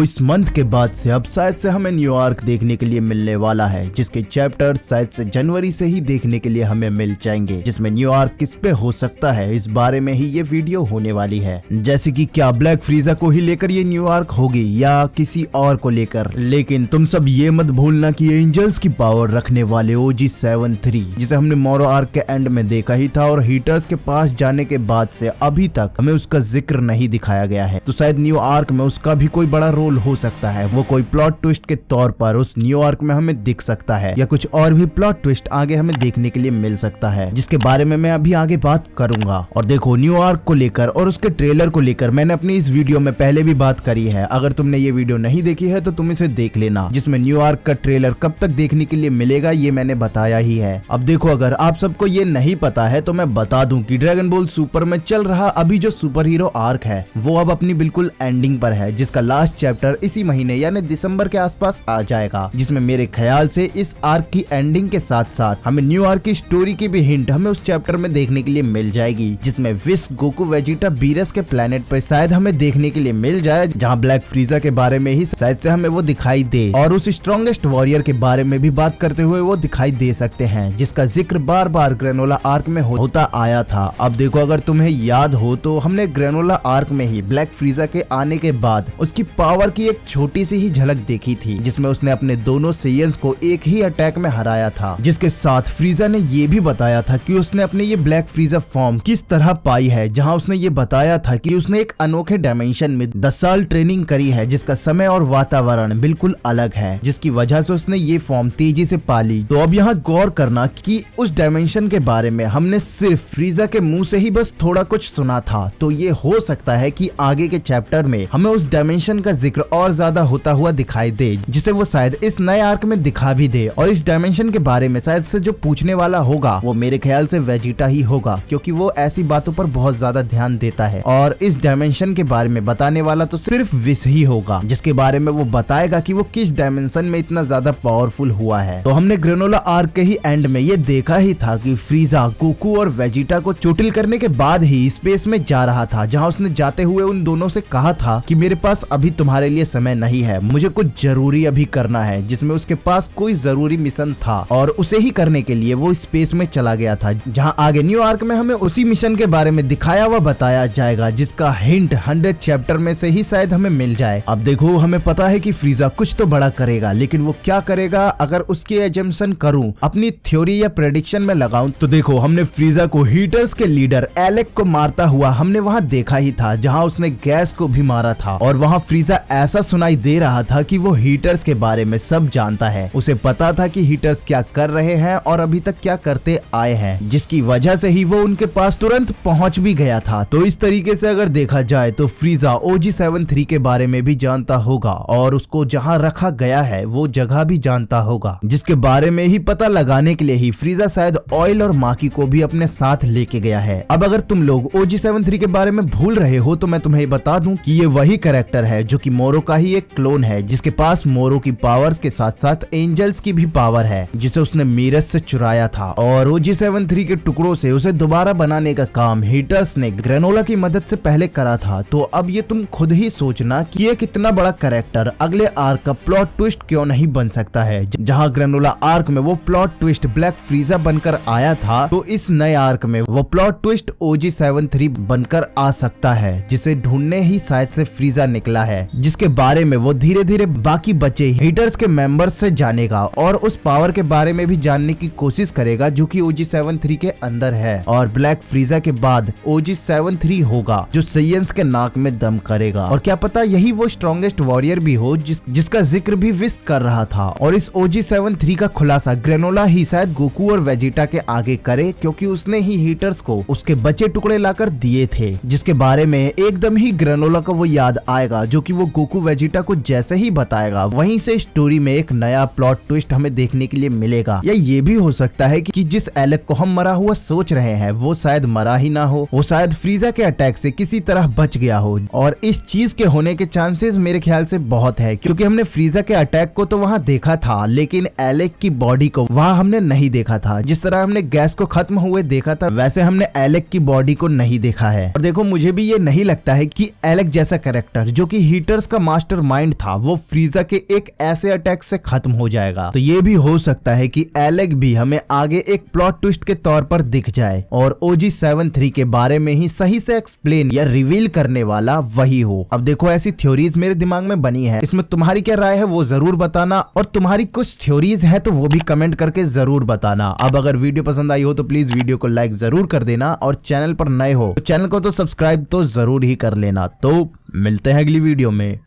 दोस्तों इस मंथ के बाद से अब शायद से हमें न्यूयॉर्क देखने के लिए मिलने वाला है, जिसके चैप्टर शायद से जनवरी से ही देखने के लिए हमें मिल जाएंगे, जिसमें न्यूयॉर्क किस पे हो सकता है इस बारे में ही ये वीडियो होने वाली है। जैसे कि क्या ब्लैक फ्रीजा को ही लेकर ये न्यूयॉर्क होगी या किसी और को लेकर। लेकिन तुम सब ये मत भूलना कि एंजल्स की पावर रखने वाले OG-73 जिसे हमने मोरो आर्क के एंड में देखा ही था और हीटर्स के पास जाने के बाद से अभी तक हमें उसका जिक्र नहीं दिखाया गया है, तो शायद न्यूयॉर्क में उसका भी कोई बड़ा रोल हो सकता है। वो कोई प्लॉट ट्विस्ट के तौर पर उस न्यूयॉर्क में हमें दिख सकता है या कुछ और भी प्लॉट ट्विस्ट आगे हमें देखने के लिए मिल सकता है, जिसके बारे में मैं अभी आगे बात करूंगा। और देखो न्यूयॉर्क को लेकर और उसके ट्रेलर को लेकर मैंने अपनी इस वीडियो में पहले भी बात करी है। अगर तुमने ये वीडियो नहीं देखी है तो तुम इसे देख लेना, जिसमें न्यूयॉर्क का ट्रेलर कब तक देखने के लिए मिलेगा ये मैंने बताया ही है। अब देखो अगर आप सबको ये नहीं पता है तो मैं बता दूं कि ड्रैगन बॉल सुपर में चल रहा अभी जो सुपर हीरो आर्क है वो अब अपनी बिल्कुल एंडिंग पर है, जिसका लास्ट चैप्टर इसी महीने यानी दिसंबर के आसपास आ जाएगा, जिसमें मेरे ख्याल से इस आर्क की एंडिंग के साथ साथ हमें न्यूयॉर्क की स्टोरी की भी हिंट हमें उस चैप्टर में देखने के लिए मिल जाएगी, जिसमें विश गोकू वेजिटा बीरस के प्लेनेट पर शायद हमें देखने के लिए मिल जाए, जहाँ ब्लैक फ्रीजा के बारे में ही शायद से हमें वो दिखाई दे और उस स्ट्रॉन्गेस्ट वॉरियर के बारे में भी बात करते हुए वो दिखाई दे सकते हैं, जिसका जिक्र बार बार ग्रेनोला आर्क में होता आया था। अब देखो अगर तुम्हें याद हो तो हमने ग्रेनोला आर्क में ही ब्लैक फ्रीजा के आने के बाद उसकी पावर की एक छोटी सी ही झलक देखी थी, जिसमें उसने अपने दोनों सेयंस को एक ही अटैक में हराया था, जिसके साथ फ्रीजा ने ये भी बताया था कि उसने अपने ये ब्लैक फ्रीजा फॉर्म किस तरह पाई है, जहां उसने ये बताया था कि उसने एक अनोखे डायमेंशन में 10 साल ट्रेनिंग करी है, जिसका समय और वातावरण बिल्कुल अलग है, जिसकी वजह से उसने ये फॉर्म तेजी से पाली। तो अब यहाँ गौर करना कि उस डायमेंशन के बारे में हमने सिर्फ फ्रीजा के मुंह से ही बस थोड़ा कुछ सुना था, तो ये हो सकता है कि आगे के चैप्टर में हमें उस डायमेंशन का जिक्र और ज्यादा होता हुआ दिखाई दे, जिसे वो शायद इस नए आर्क में दिखा भी दे। और इस डायमेंशन के बारे में शायद से जो पूछने वाला होगा वो मेरे ख्याल से वेजिटा ही होगा, क्योंकि वो ऐसी बातों पर बहुत ज्यादा ध्यान देता है, और इस डायमेंशन के बारे में बताने वाला तो सिर्फ विश ही होगा, जिसके बारे में वो बताएगा कि वो किस डायमेंशन में इतना ज्यादा पावरफुल हुआ है। तो हमने ग्रेनोला आर्क के ही एंड में ये देखा ही था कि फ्रीजा गोकू और वेजिटा को चोटिल करने के बाद ही स्पेस में जा रहा था, जहां उसने जाते हुए उन दोनों से कहा था कि मेरे पास अभी तुम्हारे लिए समय नहीं है, मुझे कुछ जरूरी अभी करना है, जिसमें उसके पास कोई जरूरी मिशन था और उसे ही करने के लिए वो स्पेस में चला गया था, जहां आगे न्यूयॉर्क में हमें उसी मिशन के बारे में दिखाया हुआ बताया जाएगा, जिसका हिंट 100 चैप्टर में से ही शायद हमें मिल जाए। अब देखो हमें पता है कि फ्रीजा कुछ तो बड़ा करेगा, लेकिन वो क्या करेगा अगर उसकी एजम्पशन करूं, अपनी थ्योरी या प्रेडिक्शन में लगाऊं, तो देखो हमने फ्रीजा को हीटर्स के लीडर एलेक को मारता हुआ हमने वहां देखा ही था, जहां उसने गैस को भी मारा था, और वहां फ्रीजा ऐसा सुनाई दे रहा था कि वो हीटर्स के बारे में सब जानता है, उसे पता था कि हीटर्स क्या कर रहे हैं और अभी तक क्या करते आए हैं, जिसकी वजह से ही वो उनके पास तुरंत पहुंच भी गया था। तो इस तरीके से अगर देखा जाए तो फ्रीजा OG-73 के बारे में भी जानता होगा और उसको जहां रखा गया है वो जगह भी जानता होगा, जिसके बारे में ही पता लगाने के लिए ही फ्रीजा शायद ऑयल और माकी को भी अपने साथ लेके गया है। अब अगर तुम लोग OG-73 के बारे में भूल रहे हो तो मैं तुम्हें बता दूं कि ये वही कैरेक्टर है जो कि मोरो का ही एक क्लोन है, जिसके पास मोरो की पावर्स के साथ साथ एंजल्स की भी पावर है, जिसे उसने मीरस से चुराया था, और OG-73 के टुकड़ों से उसे दोबारा बनाने का काम हीटर्स ने ग्रेनोला की मदद से पहले करा था। तो अब ये तुम खुद ही सोचना कि ये कितना बड़ा कैरेक्टर अगले आर्क का प्लॉट ट्विस्ट क्यों नहीं बन सकता है। जहां ग्रेनोला आर्क में वो प्लॉट ट्विस्ट ब्लैक फ्रीजा बनकर आया था, तो इस नए आर्क में वो प्लॉट ट्विस्ट OG-73 बनकर आ सकता है, जिसे ढूंढने ही शायद से फ्रीजा निकला है, जिसके बारे में वो धीरे धीरे बाकी बचे हीटर्स के मेंबर्स से जानेगा और उस पावर के बारे में भी जानने की कोशिश करेगा जो कि OG-73 के अंदर है, और ब्लैक फ्रीजा के बाद OG-73 होगा जो सेयंस के नाक में दम करेगा, और क्या पता यही वो स्ट्रॉन्गेस्ट वॉरियर भी हो जिसका जिक्र भी विश कर रहा था। और इस OG-73 का खुलासा ग्रेनोला ही शायद गोकू और वेजिटा के आगे करे, क्योंकि उसने ही हीटर्स को उसके बचे टुकड़े लाकर दिए थे, जिसके बारे में एकदम ही ग्रेनोला को वो याद आएगा, जो कि वो गोकू वेजिटा को जैसे ही बताएगा वहीं से स्टोरी में एक नया प्लॉट ट्विस्ट हमें देखने के लिए मिलेगा। या ये भी हो सकता है कि जिस एलेक को हम मरा हुआ सोच रहे हैं वो शायद मरा ही ना हो, वो शायद फ्रीजा के अटैक से किसी तरह बच गया हो, और इस चीज के होने के चांसेस मेरे ख्याल से बहुत है, क्योंकि हमने फ्रीजा के अटैक को तो वहां देखा था, लेकिन एलेक की बॉडी को वहां हमने नहीं देखा था। जिस तरह हमने गैस को खत्म हुए देखा था, वैसे हमने एलेक की बॉडी को नहीं देखा है। और देखो मुझे भी ये नहीं लगता है कि एलेक जैसा कैरेक्टर जो कि हीटर्स जिसका मास्टरमाइंड था वो फ्रीजा के एक ऐसे अटैक से खत्म हो जाएगा। तो ये भी हो सकता है कि एलेक भी हमें आगे एक प्लॉट ट्विस्ट के तौर पर दिख जाए और OG-73 के बारे में ही सही से एक्सप्लेन या रिवील करने वाला वही हो। अब देखो ऐसी थ्योरीज मेरे दिमाग में बनी है, इसमें तुम्हारी क्या राय है वो जरूर बताना, और तुम्हारी कुछ थ्योरीज है तो वो भी कमेंट करके जरूर बताना। अब अगर वीडियो पसंद आई हो तो प्लीज वीडियो को लाइक जरूर कर देना, और चैनल पर नए हो तो चैनल को तो सब्सक्राइब तो जरूर ही कर लेना। तो मिलते हैं अगली वीडियो में।